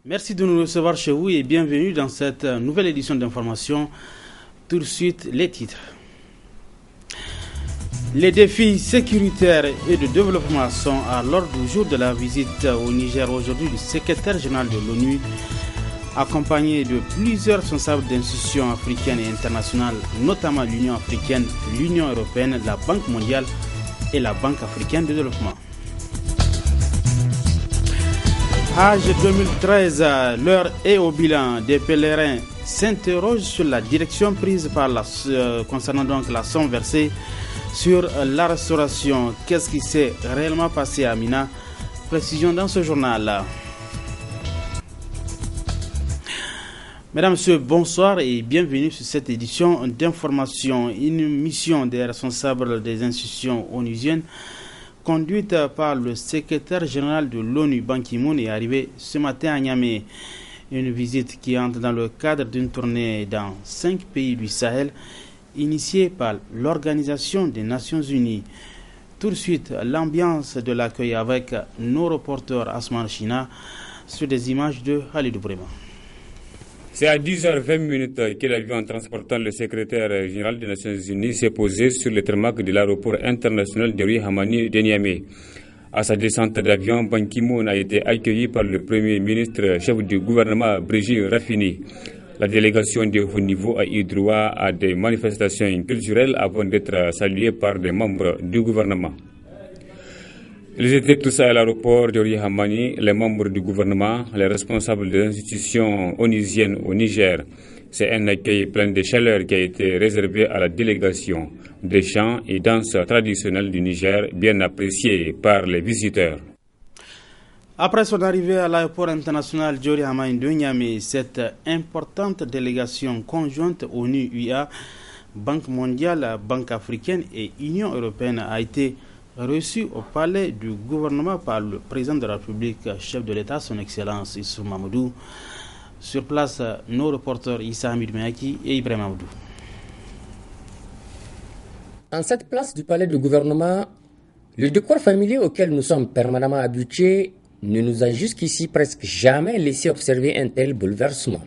Merci de nous recevoir chez vous et bienvenue dans cette nouvelle édition d'information. Tout de suite, les titres. Les défis sécuritaires et de développement sont à l'ordre du jour de la visite au Niger aujourd'hui du secrétaire général de l'ONU, accompagné de plusieurs responsables d'institutions africaines et internationales, notamment l'Union africaine, l'Union européenne, la Banque mondiale et la Banque africaine de développement. Hajj 2013, l'heure est au bilan. Des pèlerins s'interrogent sur la direction prise concernant donc la somme versée sur la restauration. Qu'est-ce qui s'est réellement passé à Mina? Précision dans ce journal. Mesdames, Messieurs, bonsoir et bienvenue sur cette édition d'information. Une mission des responsables des institutions onusiennes conduite par le secrétaire général de l'ONU, Ban Ki-moon, est arrivée ce matin à Niamey. Une visite qui entre dans le cadre d'une tournée dans 5 pays du Sahel, initiée par l'Organisation des Nations Unies. Tout de suite, l'ambiance de l'accueil avec nos reporters Asman China sur des images de Khalidou Brema. C'est à 10h20 que l'avion transportant le secrétaire général des Nations Unies s'est posé sur le tarmac de l'aéroport international de Rui Hamani de Niamey. À sa descente d'avion, Ban Ki-moon a été accueilli par le Premier ministre, chef du gouvernement Brigitte Raffini. La délégation de haut niveau a eu droit à des manifestations culturelles avant d'être saluée par des membres du gouvernement. Ils étaient tous à l'aéroport de Rui Hamani, les membres du gouvernement, les responsables des institutions onusiennes au Niger. C'est un accueil plein de chaleur qui a été réservé à la délégation. Des chants et danses traditionnelles du Niger bien appréciés par les visiteurs. Après son arrivée à l'aéroport international Jori Hamani de Niamey, cette importante délégation conjointe ONU-UA, Banque mondiale, Banque africaine et Union européenne a été reçu au palais du gouvernement par le président de la République, chef de l'État, son Excellence Issou Mamadou. Sur place, nos reporters Issa Hamid Meyaki et Ibrahim Mamadou. En cette place du palais du gouvernement, le décor familier auquel nous sommes permanemment habitués ne nous a jusqu'ici presque jamais laissé observer un tel bouleversement.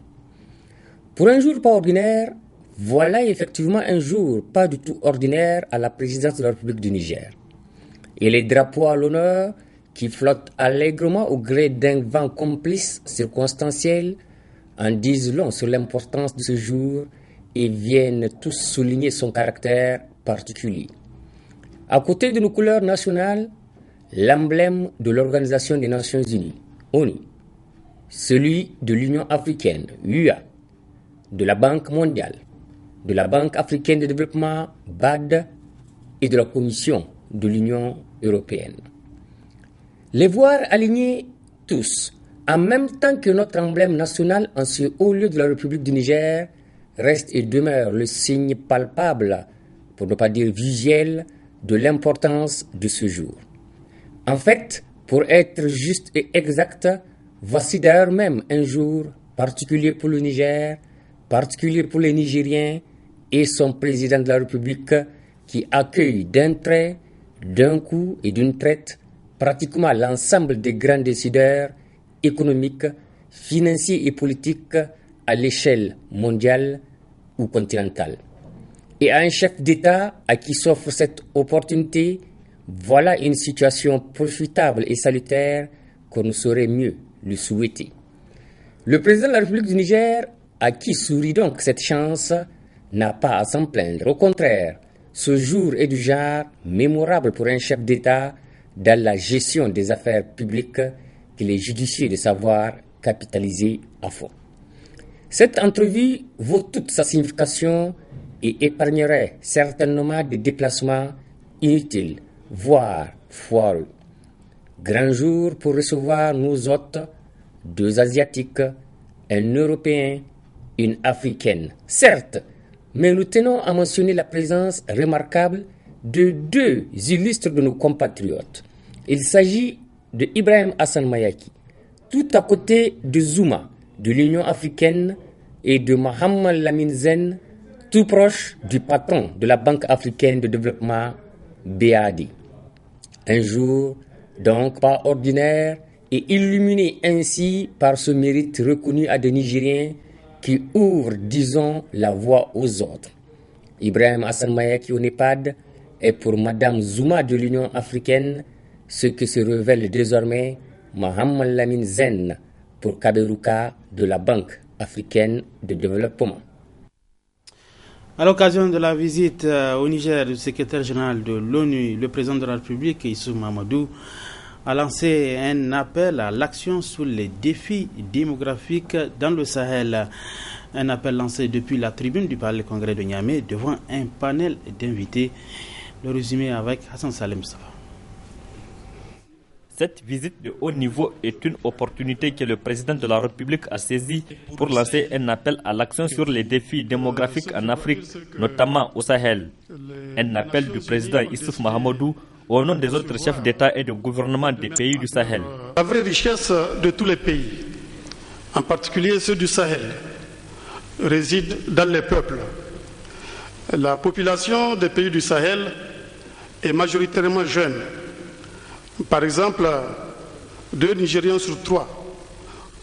Pour un jour pas ordinaire, voilà effectivement un jour pas du tout ordinaire à la présidence de la République du Niger. Et les drapeaux à l'honneur qui flottent allègrement au gré d'un vent complice circonstanciel en disent long sur l'importance de ce jour et viennent tous souligner son caractère particulier. À côté de nos couleurs nationales, l'emblème de l'Organisation des Nations Unies, ONU, celui de l'Union africaine, UA, de la Banque mondiale, de la Banque africaine de développement, BAD, et de la Commission de l'Union européenne. Les voir alignés tous, en même temps que notre emblème national en ce haut lieu de la République du Niger, reste et demeure le signe palpable, pour ne pas dire visuel, de l'importance de ce jour. En fait, pour être juste et exact, voici d'ailleurs même un jour particulier pour le Niger, particulier pour les Nigériens et son président de la République qui accueille d'un trait, d'un coup et d'une traite pratiquement l'ensemble des grands décideurs économiques, financiers et politiques à l'échelle mondiale ou continentale. Et à un chef d'État à qui s'offre cette opportunité, voilà une situation profitable et salutaire qu'on ne saurait mieux lui souhaiter. Le président de la République du Niger, à qui sourit donc cette chance, n'a pas à s'en plaindre. Au contraire, ce jour est du genre mémorable pour un chef d'État dans la gestion des affaires publiques qu'il est judicieux de savoir capitaliser à fond. Cette entrevue vaut toute sa signification et épargnerait certainement des déplacements inutiles, voire foireux. Grand jour pour recevoir nos hôtes, 2 Asiatiques, un Européen, une Africaine. Certes, mais nous tenons à mentionner la présence remarquable de 2 illustres de nos compatriotes. Il s'agit de Ibrahim Hassan Mayaki, tout à côté de Zuma, de l'Union africaine, et de Mohamed Lamine Zen, tout proche du patron de la Banque africaine de développement, BAD. Un jour, donc pas ordinaire, et illuminés ainsi par ce mérite reconnu à des Nigériens qui ouvrent, disons, la voie aux autres. Ibrahim Hassan Mayaki au NEPAD est pour Madame Zuma de l'Union africaine ce que se révèle désormais Mohamed Lamine Zen pour Kaberuka de la Banque africaine de développement. À l'occasion de la visite au Niger du secrétaire général de l'ONU, le président de la République, Issoufou Mahamadou, a lancé un appel à l'action sur les défis démographiques dans le Sahel. Un appel lancé depuis la tribune du Palais Congrès de Niamey devant un panel d'invités. Le résumé avec Hassan Salem Safa. Cette visite de haut niveau est une opportunité que le président de la République a saisie pour lancer un appel à l'action sur les défis démographiques en Afrique, notamment au Sahel. Un appel du président Issoufou Mahamadou au nom des autres chefs d'État et de gouvernement des pays du Sahel. La vraie richesse de tous les pays, en particulier ceux du Sahel, réside dans les peuples. La population des pays du Sahel est majoritairement jeune. Par exemple, 2 Nigériens sur 3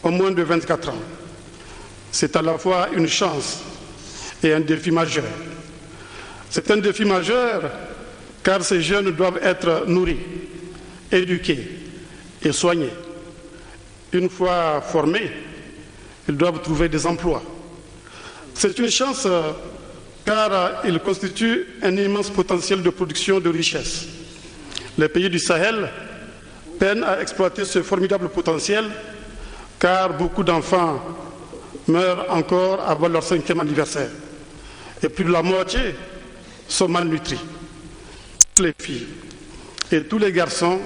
ont moins de 24 ans. C'est à la fois une chance et un défi majeur. C'est un défi majeur car ces jeunes doivent être nourris, éduqués et soignés. Une fois formés, ils doivent trouver des emplois. C'est une chance car ils constituent un immense potentiel de production de richesses. Les pays du Sahel peinent à exploiter ce formidable potentiel car beaucoup d'enfants meurent encore avant leur 5e anniversaire. Et plus de la moitié sont malnutris. Toutes les filles et tous les garçons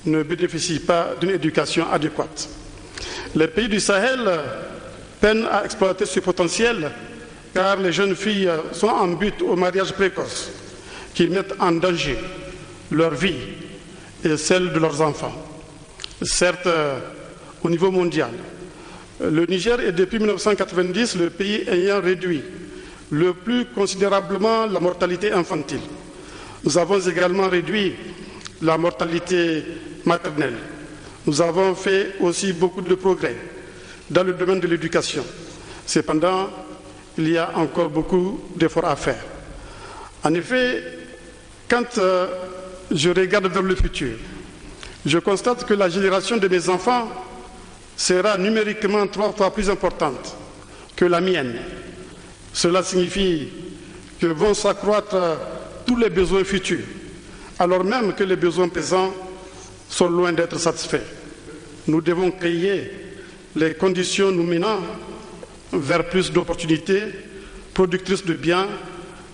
ne bénéficient pas d'une éducation adéquate. Les pays du Sahel peinent à exploiter ce potentiel car les jeunes filles sont en butte au mariage précoce qui mettent en danger leur vie et celle de leurs enfants. Certes, au niveau mondial, le Niger est depuis 1990 le pays ayant réduit le plus considérablement la mortalité infantile. Nous avons également réduit la mortalité maternelle. Nous avons fait aussi beaucoup de progrès dans le domaine de l'éducation. Cependant, il y a encore beaucoup d'efforts à faire. En effet, quand je regarde vers le futur, je constate que la génération de mes enfants sera numériquement 3 fois plus importante que la mienne. Cela signifie que vont s'accroître tous les besoins futurs, alors même que les besoins présents sont loin d'être satisfaits. Nous devons créer les conditions nous menant vers plus d'opportunités productrices de biens,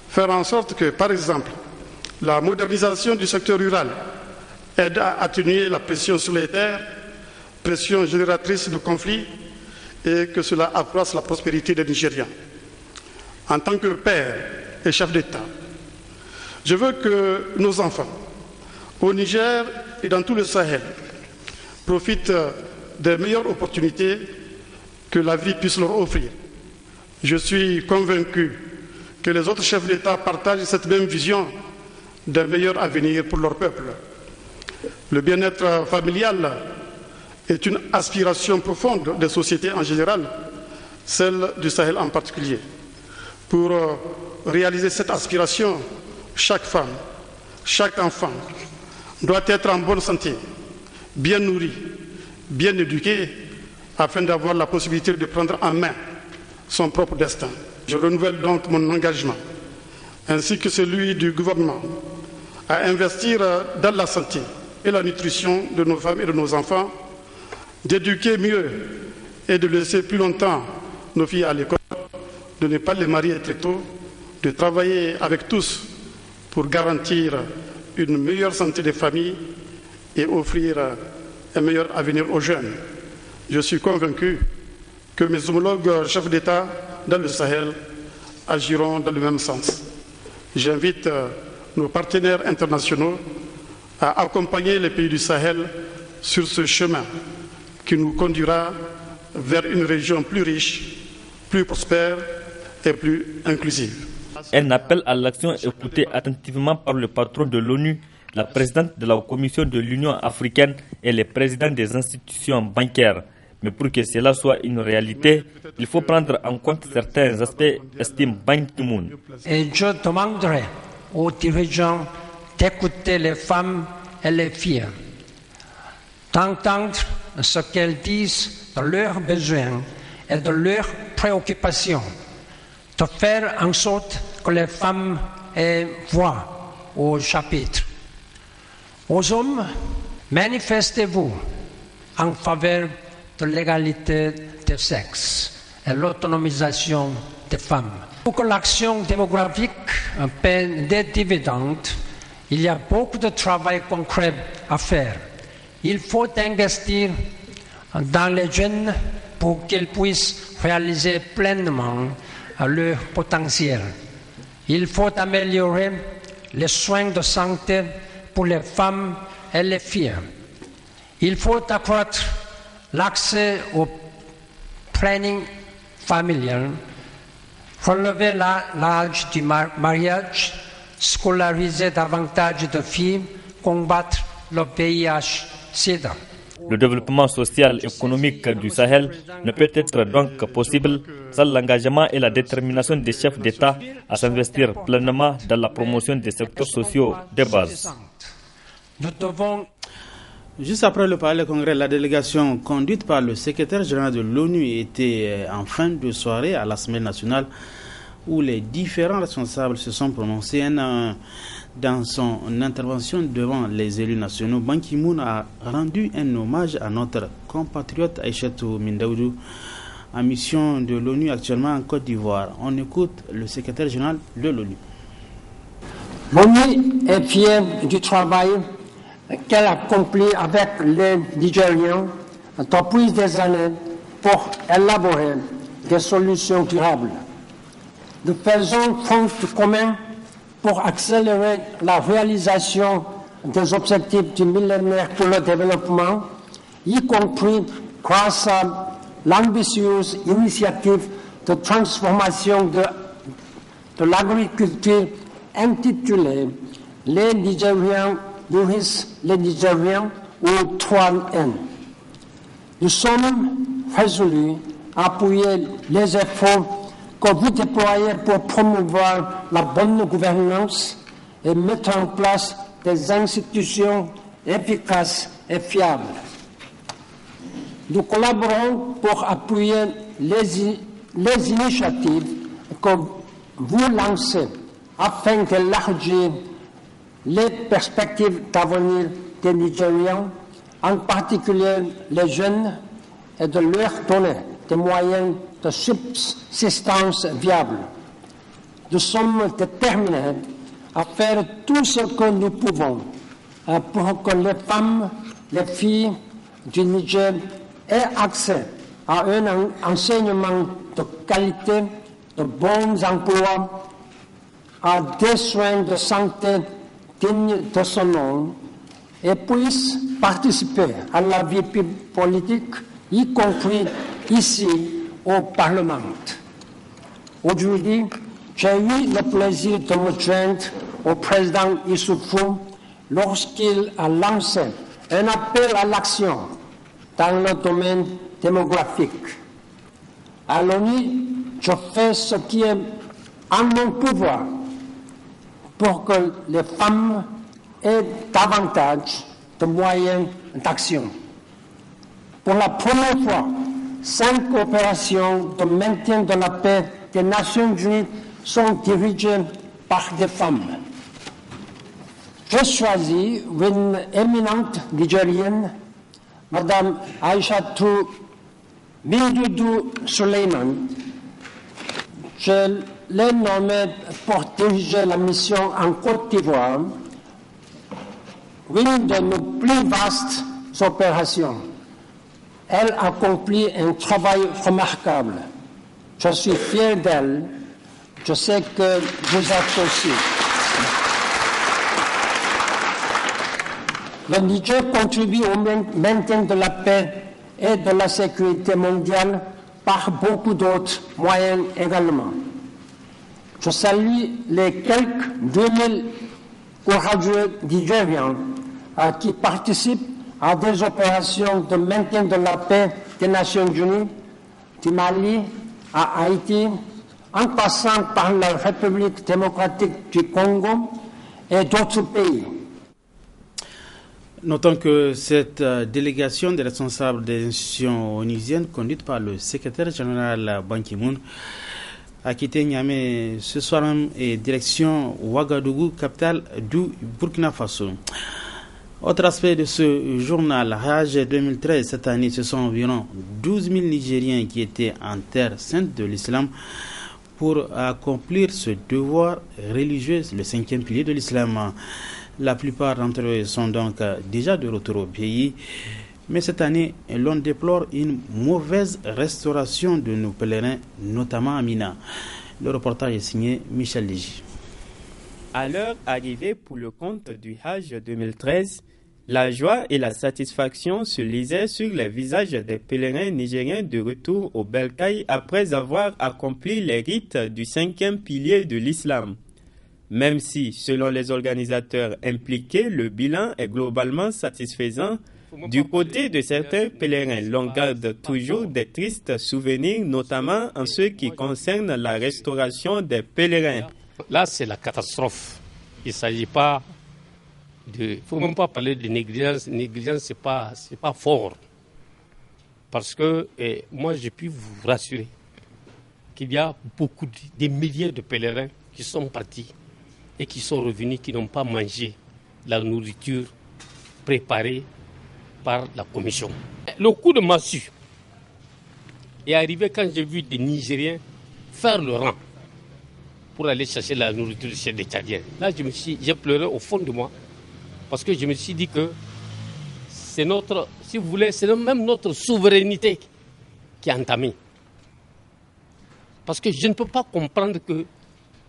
faire en sorte que, par exemple, la modernisation du secteur rural aide à atténuer la pression sur les terres, pression génératrice de conflits, et que cela accroisse la prospérité des Nigériens. En tant que père et chef d'État, je veux que nos enfants, au Niger et dans tout le Sahel, profitent des meilleures opportunités que la vie puisse leur offrir. Je suis convaincu que les autres chefs d'État partagent cette même vision d'un meilleur avenir pour leur peuple. Le bien-être familial est une aspiration profonde des sociétés en général, celle du Sahel en particulier. Pour réaliser cette aspiration, chaque femme, chaque enfant doit être en bonne santé, bien nourri, bien éduqué, afin d'avoir la possibilité de prendre en main son propre destin. Je renouvelle donc mon engagement, ainsi que celui du gouvernement, à investir dans la santé et la nutrition de nos femmes et de nos enfants, d'éduquer mieux et de laisser plus longtemps nos filles à l'école, de ne pas les marier très tôt, de travailler avec tous pour garantir une meilleure santé des familles et offrir un meilleur avenir aux jeunes. Je suis convaincu que mes homologues chefs d'État dans le Sahel agiront dans le même sens. J'invite nos partenaires internationaux à accompagner les pays du Sahel sur ce chemin qui nous conduira vers une région plus riche, plus prospère et plus inclusive. Un appel à l'action écouté attentivement par le patron de l'ONU la présidente de la Commission de l'Union africaine et le président des institutions bancaires. Mais pour que cela soit une réalité, il faut prendre en compte certains aspects, estime Ban Ki-moon. Et je demanderai aux dirigeants d'écouter les femmes et les filles, d'entendre ce qu'elles disent de leurs besoins et de leurs préoccupations, de faire en sorte que les femmes aient voix au chapitre. Aux hommes, manifestez-vous en faveur de l'égalité des sexes et l'autonomisation des femmes. Pour que l'action démographique paie des dividendes, il y a beaucoup de travail concret à faire. Il faut investir dans les jeunes pour qu'ils puissent réaliser pleinement leur potentiel. Il faut améliorer les soins de santé pour les femmes et les filles. Il faut accroître l'accès au planning familial, relever l'âge du mariage, scolariser davantage de filles, combattre le VIH-Sida. Le développement social et économique du Sahel ne peut être donc possible sans l'engagement et la détermination des chefs d'État à s'investir pleinement dans la promotion des secteurs sociaux de base. Juste après le palais congrès, la délégation conduite par le secrétaire général de l'ONU était en fin de soirée à l'Assemblée nationale où les différents responsables se sont prononcés. Dans son intervention devant les élus nationaux, Ban Ki-moon a rendu un hommage à notre compatriote Aïchatou Mindaoudou, en mission de l'ONU actuellement en Côte d'Ivoire. On écoute le secrétaire général de l'ONU. L'ONU est fière du travail qu'elle accomplit avec les Nigériens depuis des années pour élaborer des solutions durables. Nous faisons front commun pour accélérer la réalisation des objectifs du millénaire pour le développement, y compris grâce à l'ambitieuse initiative de transformation de l'agriculture intitulée « Les Nigériens nourrissent les Nigériens » ou 3N. Nous sommes résolus à appuyer les efforts que vous déployez pour promouvoir la bonne gouvernance et mettre en place des institutions efficaces et fiables. Nous collaborons pour appuyer les initiatives que vous lancez afin d'élargir les perspectives d'avenir des Nigérians, en particulier les jeunes, et de leur donner des moyens de subsistance viable. Nous sommes déterminés à faire tout ce que nous pouvons pour que les femmes, les filles du Niger aient accès à un enseignement de qualité, de bons emplois, à des soins de santé dignes de son nom et puissent participer à la vie politique, y compris ici au Parlement. Aujourd'hui, j'ai eu le plaisir de me joindre au président Issoufou lorsqu'il a lancé un appel à l'action dans le domaine démographique. À l'ONU, je fais ce qui est en mon pouvoir pour que les femmes aient davantage de moyens d'action. Pour la première fois, 5 opérations de maintien de la paix des Nations Unies sont dirigées par des femmes. J'ai choisi une éminente Nigérienne, Madame Aïchatou Mindoudou Suleiman. Je l'ai nommée pour diriger la mission en Côte d'Ivoire, une de nos plus vastes opérations. Elle accomplit un travail remarquable. Je suis fier d'elle. Je sais que vous êtes aussi. Le Niger contribue au maintien de la paix et de la sécurité mondiale par beaucoup d'autres moyens également. Je salue les quelques 2000 pour Hadj nigérians qui participent à des opérations de maintien de la paix des Nations Unies, du Mali à Haïti, en passant par la République démocratique du Congo et d'autres pays. Notons que cette délégation des responsables des institutions onusiennes, conduite par le secrétaire général Ban Ki-moon, a quitté Niamey ce soir même et direction Ouagadougou, capitale du Burkina Faso. Autre aspect de ce journal, Hajj 2013, cette année, ce sont environ 12 000 Nigériens qui étaient en terre sainte de l'islam pour accomplir ce devoir religieux, le 5e pilier de l'islam. La plupart d'entre eux sont donc déjà de retour au pays. Mais cette année, l'on déplore une mauvaise restauration de nos pèlerins, notamment à Mina. Le reportage est signé Michel Légy. À leur arrivée pour le compte du Hajj 2013, la joie et la satisfaction se lisaient sur les visages des pèlerins nigériens de retour au Bercail après avoir accompli les rites du 5e pilier de l'islam. Même si, selon les organisateurs impliqués, le bilan est globalement satisfaisant, du côté de certains pèlerins, l'on garde toujours des tristes souvenirs, notamment en ce qui concerne la restauration des pèlerins. Là, c'est la catastrophe. Il ne s'agit pas de... Il ne faut même pas parler de négligence. Négligence, ce n'est pas fort. Parce que moi, j'ai pu vous rassurer qu'il y a des milliers de pèlerins qui sont partis et qui sont revenus, qui n'ont pas mangé la nourriture préparée par la commission. Le coup de massue est arrivé quand j'ai vu des Nigériens faire le rang pour aller chercher la nourriture chez les Tchadiens. Là, j'ai pleuré au fond de moi parce que je me suis dit que c'est notre, si vous voulez, c'est même notre souveraineté qui est entamée. Parce que je ne peux pas comprendre que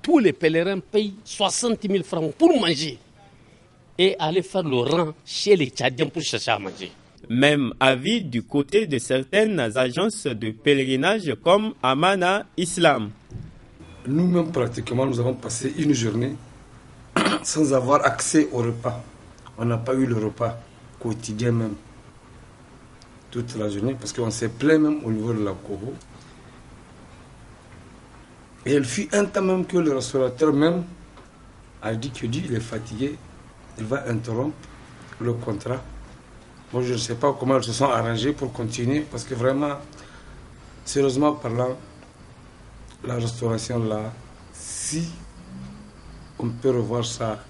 tous les pèlerins payent 60 000 francs pour manger et aller faire le rang chez les Tchadiens pour chercher à manger. Même avis du côté de certaines agences de pèlerinage comme Amana Islam. Nous-mêmes, pratiquement, nous avons passé une journée sans avoir accès au repas. On n'a pas eu le repas quotidien même toute la journée parce qu'on s'est plaint même au niveau de la Koho. Et il fut un temps même que le restaurateur même a dit qu'il est fatigué, il va interrompre le contrat. Moi, je ne sais pas comment ils se sont arrangés pour continuer parce que vraiment, sérieusement parlant, la restauration là, si on peut revoir ça,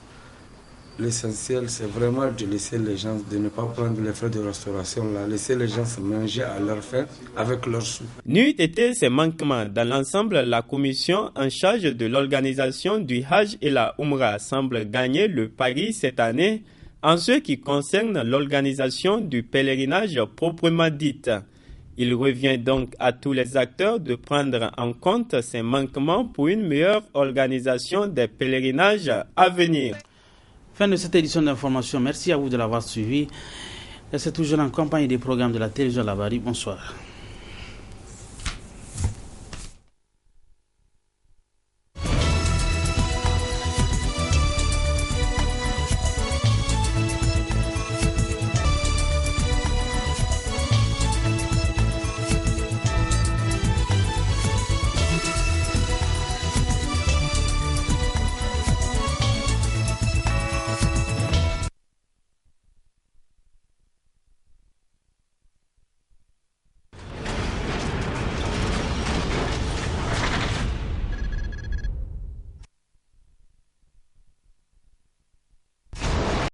l'essentiel c'est vraiment de laisser les gens, de ne pas prendre les frais de restauration là, laisser les gens se manger à leur faim avec leurs sous. N'eût été ces manquements dans l'ensemble, la commission en charge de l'organisation du Hajj et la Umrah semble gagner le pari cette année en ce qui concerne l'organisation du pèlerinage proprement dite. Il revient donc à tous les acteurs de prendre en compte ces manquements pour une meilleure organisation des pèlerinages à venir. Fin de cette édition d'information. Merci à vous de l'avoir suivi. C'est toujours en compagnie des programmes de la télévision Labari. Bonsoir.